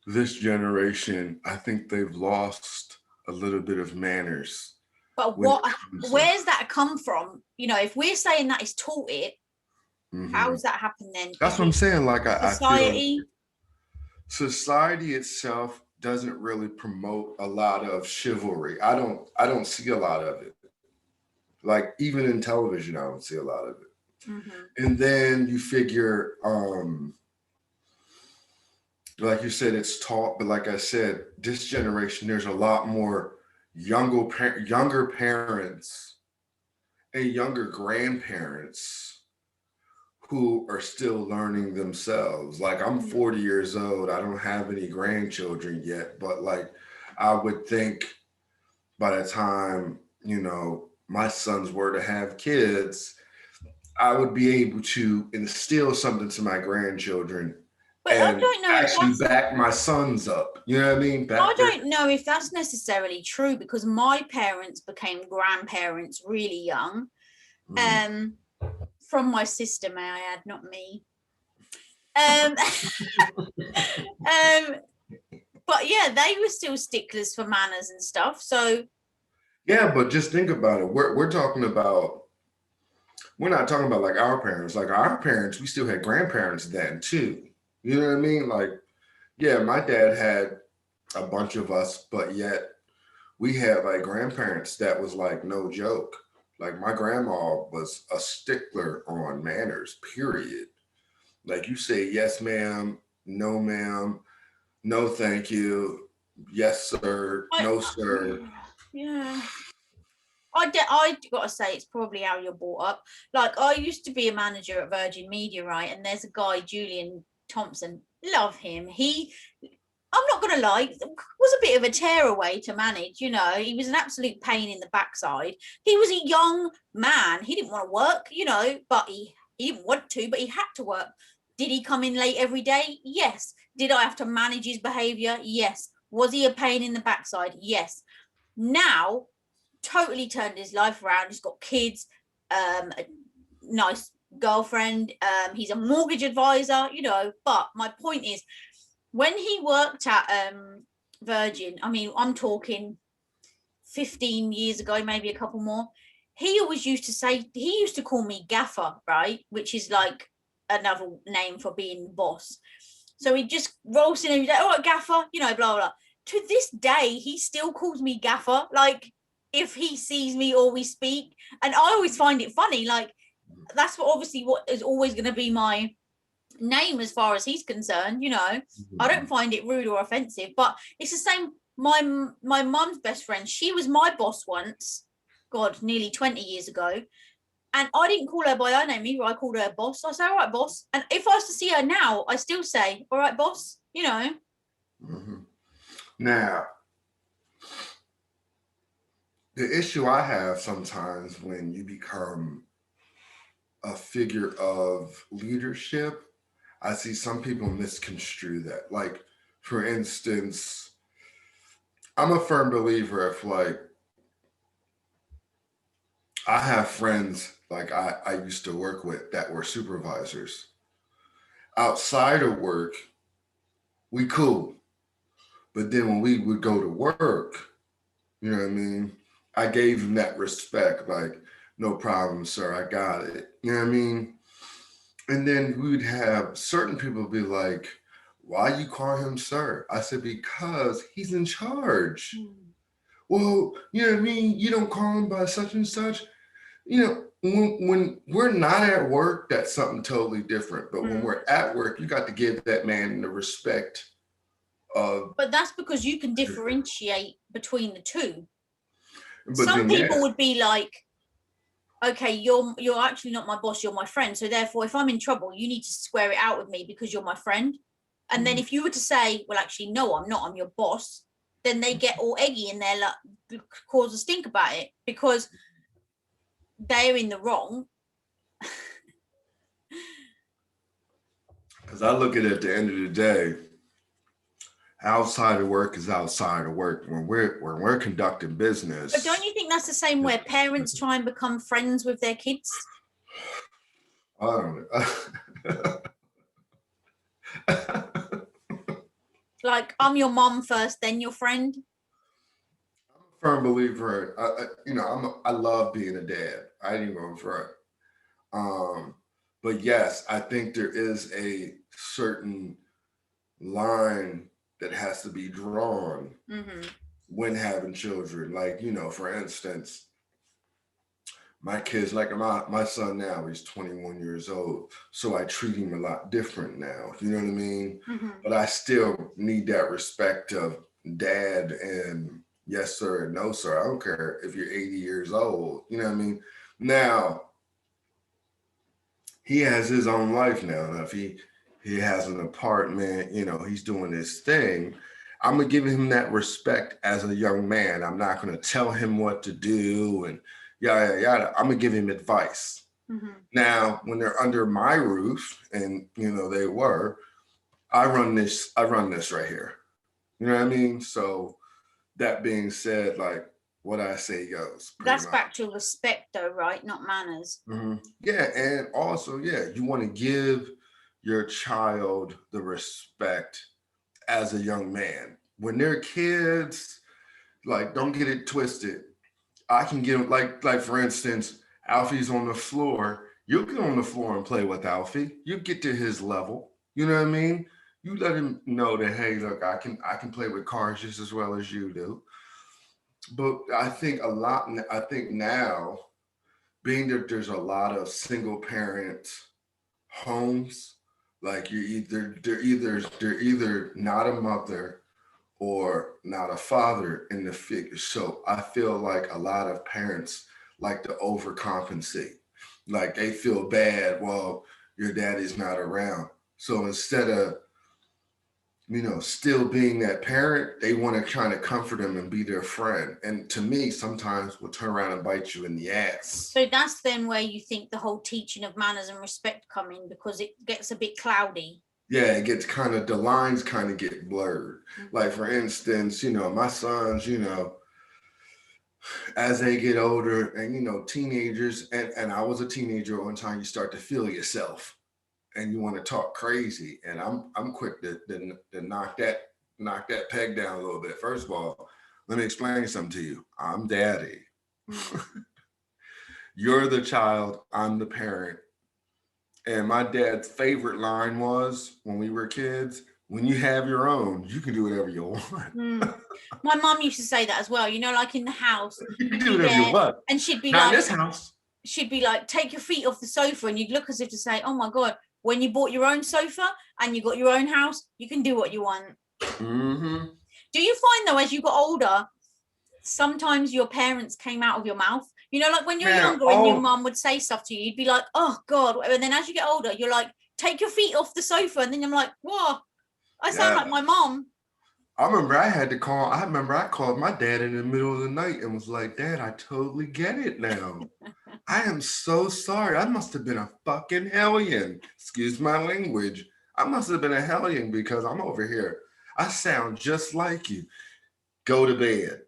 this generation, I think they've lost a little bit of manners. But where's that come from? If we're saying that it's taught it, how does that happen then? That's what I'm saying. Like society? I feel society itself doesn't really promote a lot of chivalry. I don't see a lot of it. Like even in television, I don't see a lot of it. And then you figure, like you said, it's taught, but like I said, this generation, there's a lot more younger parents and younger grandparents who are still learning themselves. Like I'm 40 years old. I don't have any grandchildren yet, but like I would think by the time, my sons were to have kids, I would be able to instill something to my grandchildren. But I don't know actually back my sons up. You know what I mean? I don't know if that's necessarily true, because my parents became grandparents really young. From my sister, may I add, not me. But yeah, they were still sticklers for manners and stuff. So yeah, but just think about it. We're talking about, we're not talking about like our parents. Like our parents, we still had grandparents then too. You know what I mean? Like, yeah, my dad had a bunch of us, but yet we had like grandparents that was like no joke. Like my grandma was a stickler on manners, period. Like you say, yes, ma'am, no, thank you, yes, sir, no, sir. Yeah. I gotta say, it's probably how you're brought up. Like I used to be a manager at Virgin Media, right? And there's a guy, Julian Thompson, love him. I'm not gonna lie, was a bit of a tearaway to manage. You know, he was an absolute pain in the backside. He was a young man. He didn't want to work, you know, but he didn't want to, but he had to work. Did he come in late every day? Yes. Did I have to manage his behavior? Yes. Was he a pain in the backside? Yes. Now, totally turned his life around. He's got kids, a nice girlfriend. He's a mortgage advisor, you know. But my point is, when he worked at Virgin, I mean, I'm talking 15 years ago, maybe a couple more. He always used to say, he used to call me Gaffer, right? Which is like another name for being boss. So he just rolls in every day, all right, Gaffer, you know, blah, blah. To this day, he still calls me Gaffer, like if he sees me or we speak. And I always find it funny, like that's what is always going to be my name as far as he's concerned, you know. I don't find it rude or offensive, but it's the same. My mum's best friend, she was my boss once, God, nearly 20 years ago. And I didn't call her by her name either. I called her boss. I said, all right, boss. And if I was to see her now, I still say, all right, boss, you know. Mm-hmm. Now, the issue I have sometimes when you become a figure of leadership, I see some people misconstrue that. Like, for instance, I'm a firm believer if, like, I have friends like I used to work with that were supervisors. Outside of work, we cool. But then when we would go to work, you know what I mean? I gave him that respect, like, no problem, sir, I got it. You know what I mean? And then we would have certain people be like, why you call him sir? I said, because he's in charge. Well, you know what I mean? You don't call him by such and such. You know, when we're not at work, that's something totally different. But when we're at work, you got to give that man the respect of. But that's because you can differentiate between the two. But some people would be like, okay, you're actually not my boss, you're my friend. So therefore, if I'm in trouble, you need to square it out with me because you're my friend. And then if you were to say, well, actually, no, I'm not, I'm your boss, then they get all eggy and they're like, cause a stink about it because they're in the wrong. Because I look at the end of the day, outside of work is outside of work. When we're conducting business. But don't you think that's the same where parents try and become friends with their kids? I don't know. Like, I'm your mom first, then your friend. I'm a firm believer. I love being a dad. I ain't going front. But yes, I think there is a certain line that has to be drawn when having children. Like, for instance, my kids, like my son now, he's 21 years old. So I treat him a lot different now. You know what I mean? But I still need that respect of dad and yes, sir, and no, sir. I don't care if you're 80 years old. You know what I mean? Now, he has his own life now. Now, if he has an apartment, he's doing his thing. I'm gonna give him that respect as a young man. I'm not gonna tell him what to do and yada yada. I'm gonna give him advice. Now, when they're under my roof, and they were, I run this right here. You know what I mean? So that being said, like what I say goes. That's back to respect though, right? Not manners. Yeah, and also, you want to give your child the respect as a young man. When they're kids, like, don't get it twisted. I can get them, like for instance, Alfie's on the floor. You'll get on the floor and play with Alfie. You get to his level. You know what I mean? You let him know that, hey, look, I can play with cars just as well as you do. But I think now, being that there's a lot of single parent homes, like they're either not a mother or not a father in the figure. So I feel like a lot of parents like to overcompensate. Like they feel bad, well, your daddy's not around. So instead of still being that parent, they want to kind of comfort them and be their friend. And to me, sometimes will turn around and bite you in the ass. So that's then where you think the whole teaching of manners and respect come in, because it gets a bit cloudy. Yeah, it gets kind of, the lines kind of get blurred. Like, for instance, my sons, as they get older and, teenagers, and I was a teenager one time, you start to feel yourself and you want to talk crazy. And I'm quick to knock that peg down a little bit. First of all, let me explain something to you. I'm daddy. You're the child, I'm the parent. And my dad's favorite line was, when we were kids, when you have your own, you can do whatever you want. My mum used to say that as well, like in the house. You can do whatever you want. And she'd be Not like, in this house. She'd be like, take your feet off the sofa, and you'd look as if to say, oh my God, when you bought your own sofa and you got your own house, you can do what you want. Mm-hmm. Do you find though, as you got older, sometimes your parents came out of your mouth? Like when you're younger and your mum would say stuff to you, you'd be like, oh God. And then as you get older, you're like, take your feet off the sofa. And then I'm like, whoa, I sound like my mom. I remember I called my dad in the middle of the night and was like, Dad, I totally get it now. I am so sorry. I must have been a fucking hellion. Excuse my language. I must have been a hellion because I'm over here. I sound just like you. Go to bed.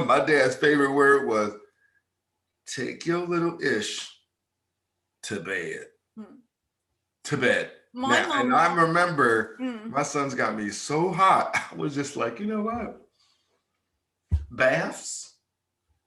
My dad's favorite word was, take your little ish to bed. To bed. And I remember my sons got me so hot. I was just like, you know what? Baths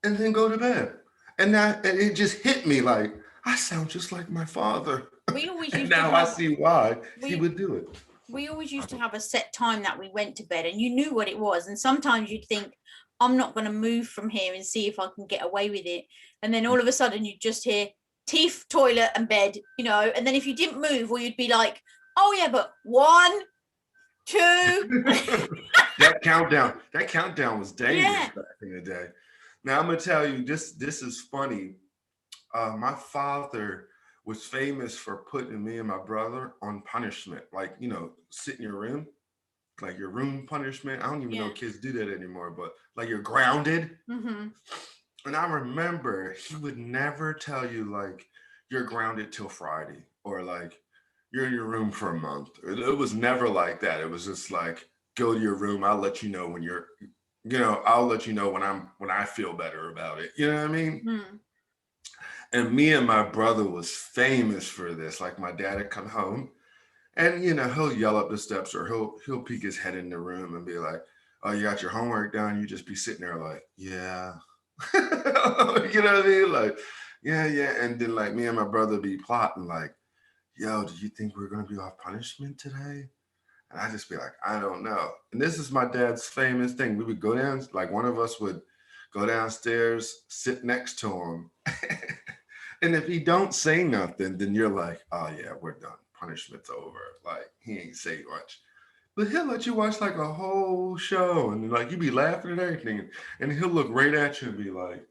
and then go to bed. And it just hit me like, I sound just like my father. We always used now I see why he would do it. We always used to have a set time that we went to bed, and you knew what it was. And sometimes you'd think, I'm not going to move from here and see if I can get away with it. And then all of a sudden you'd just hear teeth, toilet and bed, and then if you didn't move, or you'd be like, oh yeah, but 1, 2. that countdown was dangerous back in the day. Now I'm gonna tell you, this is funny. My father was famous for putting me and my brother on punishment, like, sit in your room, like your room punishment. I don't even know if kids do that anymore, but like you're grounded. Mm-hmm. And I remember he would never tell you like you're grounded till Friday, or like you're in your room for a month. It was never like that. It was just like, go to your room. I'll let you know when you're, I'll let you know when I feel better about it. You know what I mean? Mm. And me and my brother was famous for this. Like, my dad would come home and, he'll yell up the steps, or he'll peek his head in the room and be like, oh, you got your homework done? You just be sitting there like, yeah. You know what I mean? Like, yeah. And then like me and my brother be plotting like, yo, do you think we're going to be off punishment today? And I just be like, I don't know. And this is my dad's famous thing. We would go down, like one of us would go downstairs, sit next to him. And if he don't say nothing, then you're like, oh yeah, we're done. Punishment's over. Like, he ain't say much. But he'll let you watch like a whole show, and like you be laughing at everything. And he'll look right at you and be like,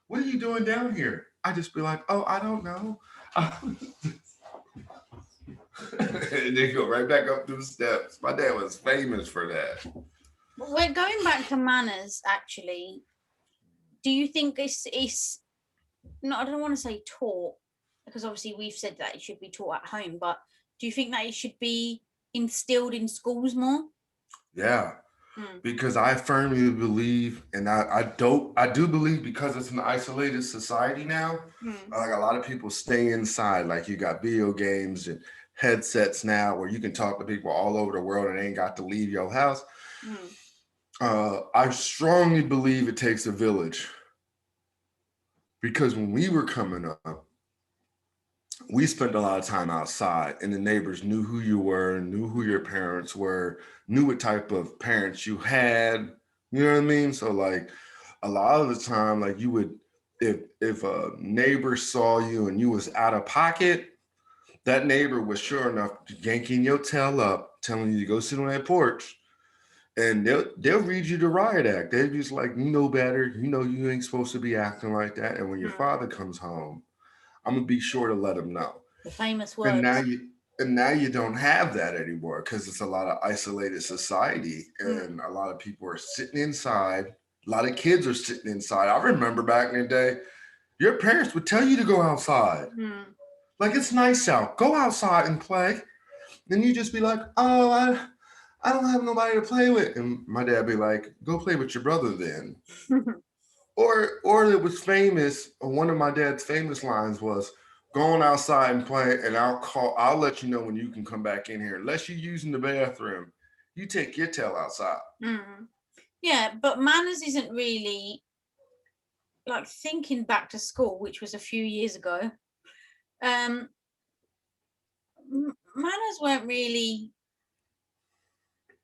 what are you doing down here? I just be like, oh, I don't know. And then go right back up the steps. My dad was famous for that. We're going back to manners, actually. Do you think it's no, I don't want to say taught, because obviously we've said that it should be taught at home, but do you think that it should be instilled in schools more? Yeah. Because I firmly believe, and I do believe, because it's an isolated society now, like a lot of people stay inside. Like, you got video games and headsets now where you can talk to people all over the world and ain't got to leave your house. I strongly believe it takes a village, because when we were coming up, we spent a lot of time outside, and the neighbors knew who you were, knew who your parents were, knew what type of parents you had. You know what I mean? So like a lot of the time, like you would, if a neighbor saw you and you was out of pocket, that neighbor was sure enough yanking your tail up, telling you to go sit on that porch, and they'll read you the riot act. They're just like, you know better, you ain't supposed to be acting like that. And when your father comes home, I'm gonna be sure to let him know. The famous words. And now And now you don't have that anymore because it's a lot of isolated society and a lot of people are sitting inside. A lot of kids are sitting inside. I remember back in the day, your parents would tell you to go outside. Mm. Like, it's nice out. Go outside and play. Then you just be like, oh, I don't have nobody to play with. And my dad be like, go play with your brother then. Or it was famous, one of my dad's famous lines was, going outside and play, and I'll let you know when you can come back in here. Unless you're using the bathroom, you take your tail outside. Yeah, but manners isn't really, like, thinking back to school, which was a few years ago. Manners weren't really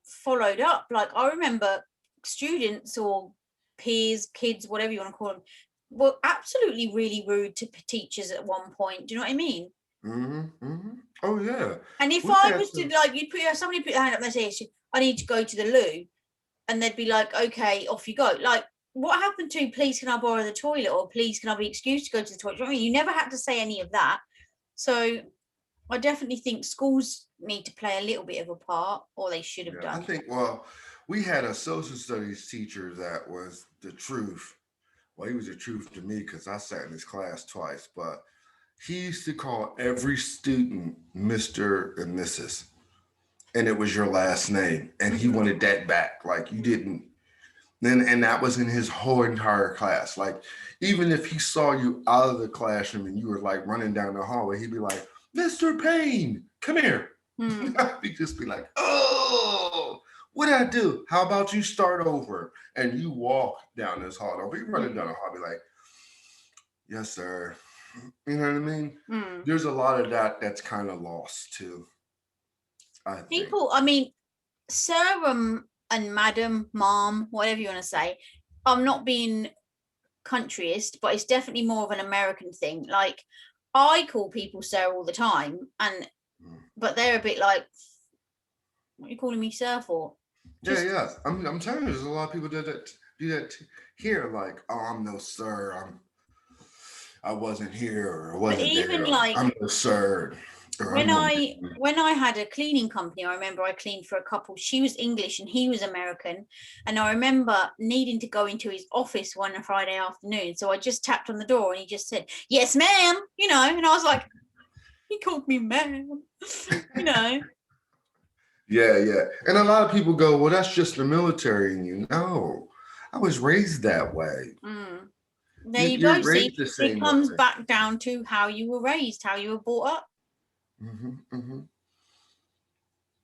followed up. Like, I remember students or peers, kids, whatever you want to call them, were absolutely really rude to teachers at one point. Do you know what I mean? Oh yeah. And if We've I had was to, some. like, you'd put somebody put their hand up and say, I need to go to the loo, and they'd be like, okay, off you go. Like, what happened to, please can I borrow the toilet, or please can I be excused to go to the toilet? You know what I mean? You never had to say any of that. So I definitely think schools need to play a little bit of a part, or they should have Yeah, I done. think. Well, we had a social studies teacher that was the truth. Well, he was the truth to me because I sat in his class twice. But he used to call every student Mister and Mrs. And it was your last name, and he wanted that back. Like, you didn't. Then, and that was in his whole entire class. Like, even if he saw you out of the classroom and you were like running down the hallway, he'd be like, Mr. Payne, come here. He'd just be like, oh, what did I do? How about you start over? And you walk down this hall. Don't be running down the hall, be like, yes, sir. You know what I mean? There's a lot of that that's kind of lost too, I think. People, I mean, sir and madam, mom, whatever you want to say, I'm not being countryist, but it's definitely more of an American thing. Like, I call people sir all the time, and but they're a bit like, what are you calling me sir for? Yeah, yeah. I'm telling you, there's a lot of people that do that here. Like, oh, I'm no sir. I wasn't here, or I But wasn't even there. Or, like, I'm no sir. Or I'm when no. I had a cleaning company, I remember I cleaned for a couple. She was English and he was American, and I remember needing to go into his office one Friday afternoon. So I just tapped on the door and he just said, "Yes, ma'am," you know, and I was like, he called me ma'am, you know. Yeah, yeah. And a lot of people go, well, that's just the military in you. No, I was raised that way. There you go. You're See, raised the it same way. comes back down to how you were raised, how you were brought up.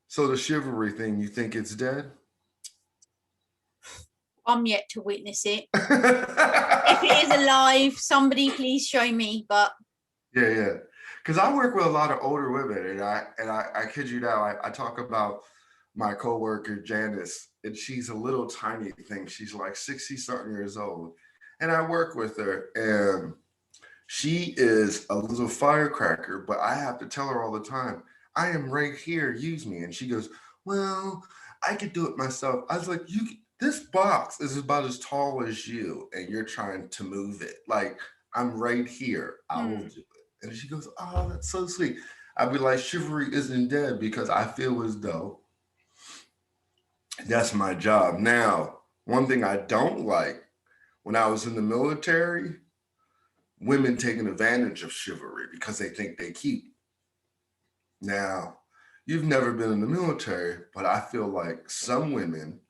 So the chivalry thing, you think it's dead? I'm yet to witness it. If it is alive, somebody please show me. But Yeah, yeah. Because I work with a lot of older women, and I kid you not, I talk about my coworker Janice, and she's a little tiny thing. She's like 60 something years old, and I work with her, and she is a little firecracker. But I have to tell her all the time, I am right here. Use me, and she goes, well, I could do it myself. I was like, this box is about as tall as you, and you're trying to move it. Like, I'm right here. I will do it. And she goes, oh, that's so sweet. I'd be like, chivalry isn't dead because I feel as though that's my job. Now, one thing I don't like when I was in the military, women taking advantage of chivalry because they think they keep. Now, you've never been in the military, but I feel like some women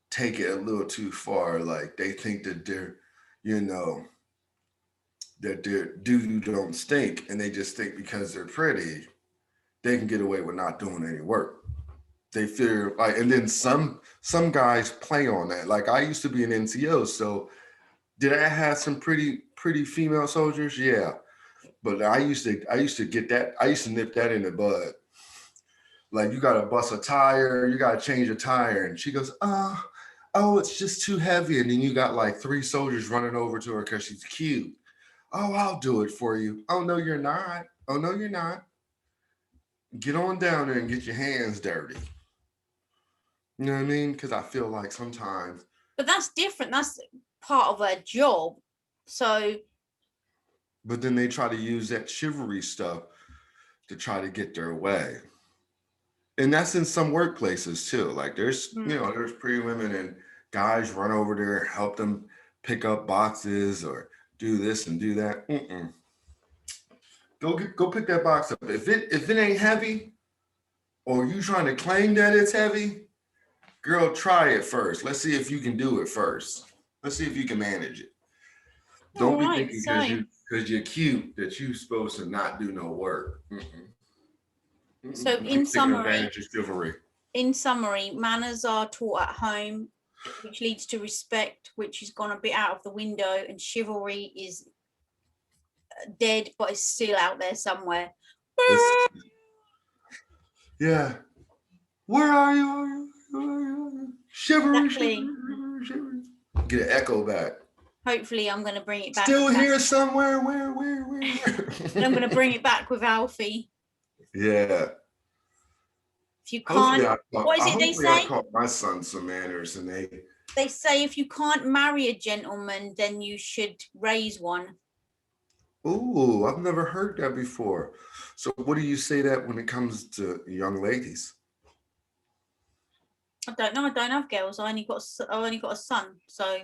take it a little too far. Like, they think that they're, you know, that their doo doo don't stink, and they just think because they're pretty, they can get away with not doing any work. They fear like, and then some guys play on that. Like, I used to be an NCO, so did I have some pretty female soldiers? Yeah, but I used to get that. I used to nip that in the bud. Like, you gotta bust a tire, you gotta change a tire, and she goes, oh, it's just too heavy, and then you got like three soldiers running over to her because she's cute. Oh, I'll do it for you. Oh, no, you're not. Oh, no, you're not. Get on down there and get your hands dirty. You know what I mean? Because I feel like sometimes. but that's different. That's part of a job. So But then they try to use that chivalry stuff to try to get their way. And that's in some workplaces too. Like there's, there's pretty women and guys run over there, help them pick up boxes or do this and do that. Go pick that box up. If it ain't heavy, or you trying to claim that it's heavy, girl, try it first. Let's see if you can do it first. Let's see if you can manage it. Don't be thinking because you're cute that you're supposed to not do no work. So in summary, manners are taught at home, which leads to respect, which has gone a bit out of the window, and chivalry is dead, but it's still out there somewhere. Yeah. Where are you? Chivalry, Exactly. chivalry. Get an echo back. Hopefully I'm going to bring it back. Still here somewhere. Where? I'm going to bring it back with Alfie. Yeah. If you can't, what is it they say? I taught my son some manners, and they say if you can't marry a gentleman, then you should raise one. Ooh, I've never heard that before. So what do you say that when it comes to young ladies? I don't know. I don't have girls. I only got a son. So.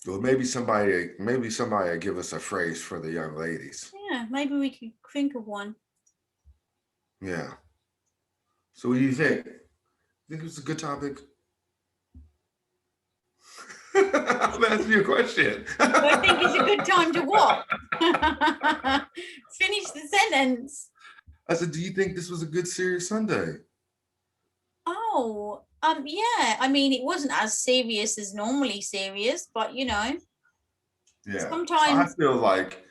Well, maybe somebody will give us a phrase for the young ladies. Yeah, maybe we could think of one. Yeah. So what do you think? Think it's a good topic? I'm asking you a question. I think it's a good time to what? Finish the sentence. I said, do you think this was a good serious Sunday? Oh, yeah. I mean, it wasn't as serious as normally serious, but Yeah. Sometimes I feel like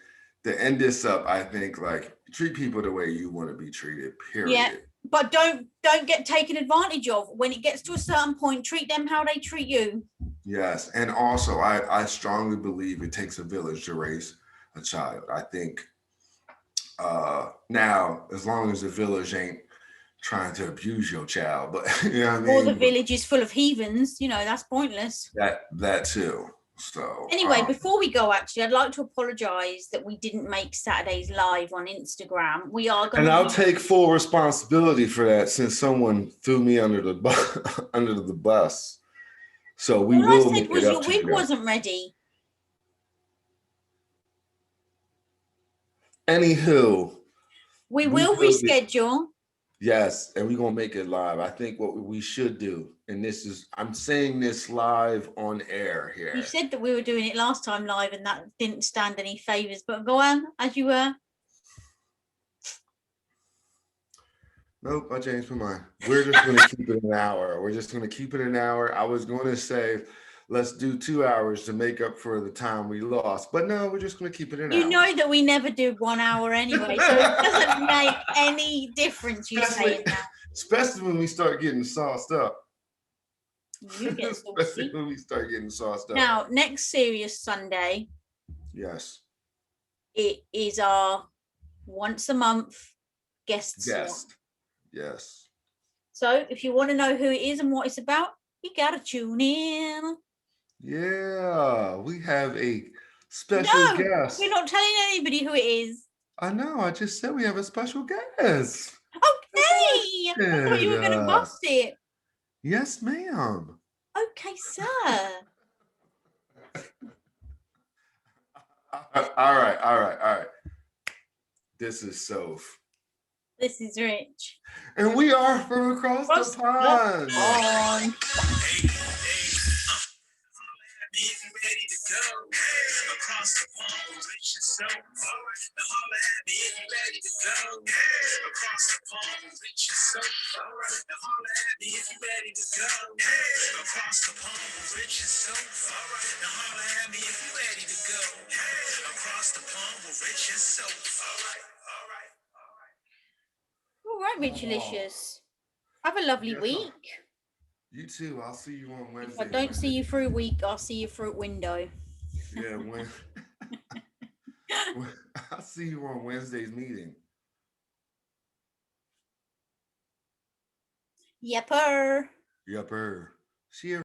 to end this up, I think like treat people the way you want to be treated, period. Yeah, but don't get taken advantage of. When it gets to a certain point, treat them how they treat you. Yes, and also I strongly believe it takes a village to raise a child. I think now, as long as the village ain't trying to abuse your child, but you know what I mean? Or the village is full of heathens, that's pointless. That too. So anyway, before we go, actually, I'd like to apologize that we didn't make Saturdays live on Instagram. We are going to, and I'll take full responsibility for that since someone threw me under the bus. So we will. All I said was your wig wasn't ready. Anywho, we will reschedule. Yes, and we're gonna make it live. I think what we should do, and I'm saying this live on air here. You said that we were doing it last time live, and that didn't stand any favors. But go on, as you were. Nope, I changed my mind. We're just gonna keep it an hour. I was gonna say, let's do 2 hours to make up for the time we lost, but no, we're just gonna keep it an hour. You know that we never do 1 hour anyway, so it doesn't make any difference. Saying that, especially when we start getting sauced up. You get especially when we start getting sauced up. Now, next Serious Sunday. Yes. It is our once a month guest. Yes. So if you want to know who it is and what it's about, you gotta tune in. Yeah, we have a special guest. We're not telling anybody who it is. I know. I just said we have a special guest. Okay. I thought you were going to bust it. Yes, ma'am. Okay, sir. All right. This is Soph. This is Rich. And we are from across the pond. If you ready to go across the pond, Rich and Soph. Now holla at me if you ready to go across the pond, Rich and Soph. Now holla at me if you ready to go across the pond, Rich and Soph. Now holla at me if you ready to go across the pond, Rich and Soph. All right, Richalicious. Have a lovely week. You too. I'll see you on Wednesday. If I don't see you for a week, I'll see you for a window. Yeah, I'll see you on Wednesday's meeting. Yepper. See you.